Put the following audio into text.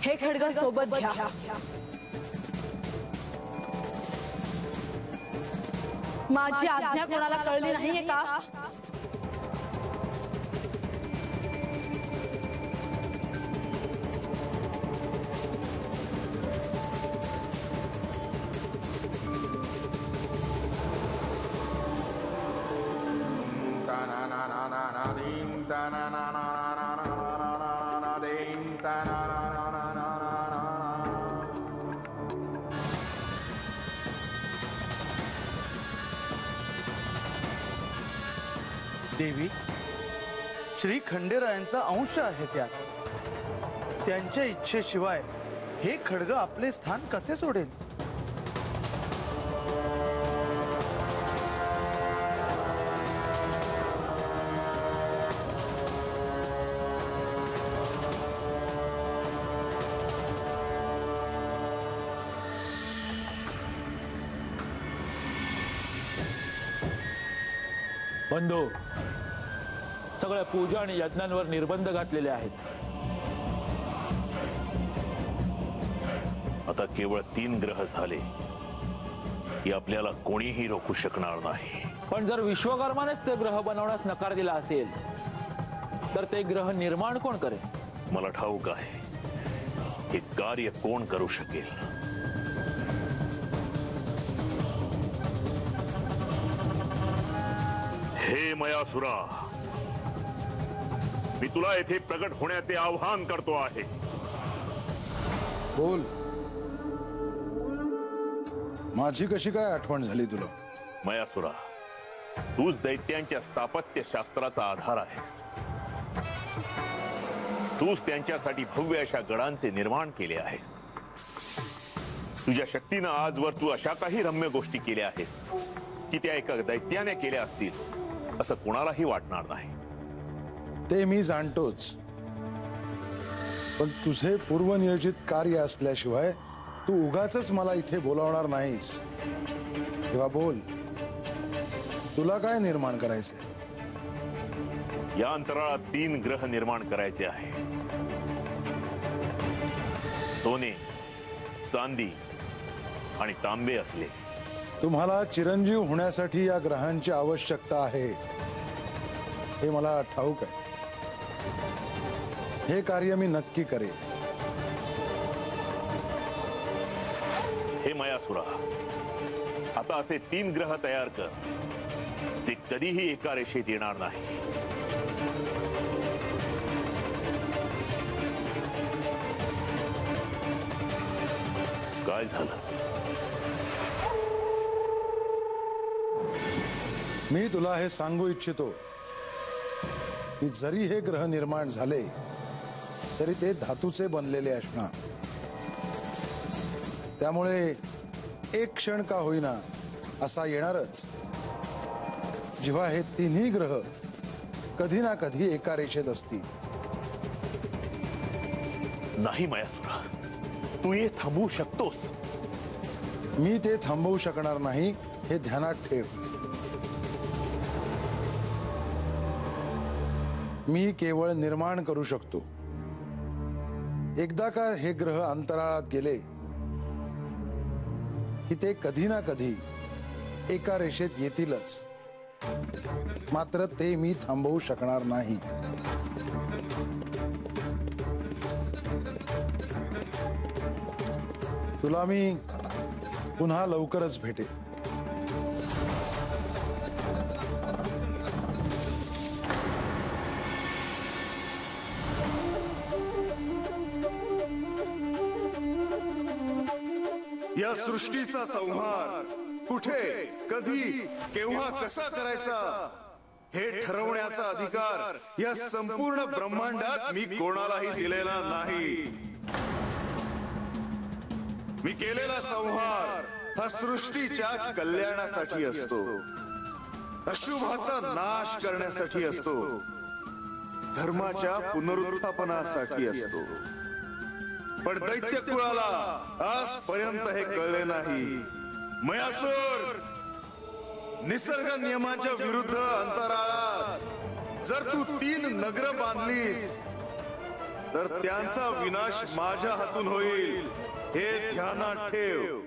हे खड्ग सोबत घ्या। माझी आज्ञा कोणाला कळली नाहीये का? देवी, श्री खंडेरायांचा अंश आहे त्यात। त्यांच्या इच्छेशिवाय हे खड्ग आपले स्थान कसे सोडेल? बंधू, सगळ्या पूजा आणि यज्ञांवर निर्बंध घातलेले आहेत। आता केवळ 3 ग्रह झाले की आपल्याला कोणीही रोखू शकणार नाही। पण जर विश्वकर्मानेच ते ग्रह बनवण्यास नकार दिला असेल तर ते ग्रह निर्माण कोण करेल? मला ठाऊक आहे हे कार्य कोण करू शकेल। हे मयासुरा, मी तुला येथे प्रगट होण्याचे आवाहन करतो आहे। बोल, माझी कशी काय आठवण झाली तुला? मयासुरा, तूच दैत्यांच्या स्थापत्य शास्त्राचा आधार आहेस। तूच त्यांच्यासाठी भव्य अशा गडांचे निर्माण केले आहेस। तुझ्या शक्तीने आजवर तू अशा काही रम्य गोष्टी केल्या आहेस की त्या एका दैत्याने केल्या असतील असं कोणालाही वाटणार नाही। ते मी जाणतोच, पण तुझे पूर्वनियोजित कार्य असल्याशिवाय तू उगाचच मला इथे बोलावणार नाहीस। तेव्हा बोल, तुला काय निर्माण करायचे? या अंतराळात 3 ग्रह निर्माण करायचे आहे। सोने, चांदी आणि तांबे असले। तुम्हाला चिरंजीव होण्यासाठी या ग्रहांची आवश्यकता आहे हे मला ठाऊक आहे। हे कार्य मी नक्की करेन। हे मयासुरा, आता असे 3 ग्रह तयार कर ते कधीही एका रेषेत येणार नाही। काय झालं? मी तुला हे सांगू इच्छितो की जरी हे ग्रह निर्माण झाले तरी ते धातूचे बनलेले असणार। त्यामुळे एक क्षण का होईना असा येणारच जेव्हा हे 3ही ग्रह कधी ना कधी एका रेषेत असतील। नाही मयासुरा, तू हे थांबवू शकतोस। मी ते थांबवू शकणार नाही हे ध्यानात ठेव। मी केवळ निर्माण करू शकतो। एकदा का हे ग्रह अंतराळात गेले की ते कधी ना कधी एका रेषेत येतीलच, मात्र ते मी थांबवू शकणार नाही। तुला मी पुन्हा लवकरच भेटेन। या सृष्टीचा संहार कुठे, कधी, केव्हा, कसा करायचा हे ठरवण्याचा अधिकार या संपूर्ण ब्रह्मांडात मी कोणालाही दिलेला नाही। मी केलेला संहार हा सृष्टीच्या कल्याणासाठी असतो, अशुभाचा नाश करण्यासाठी असतो, धर्माच्या पुनरुत्थापनासाठी असतो। पण दैत्य कुळाला आजपर्यंत हे कळले नाही। मयासुर, निसर्ग नियमांच्या विरुद्ध अंतराळात जर तू 3 नगर बांधलीस तर त्यांचा विनाश माझ्या हातून होईल हे ध्यानात ठेव.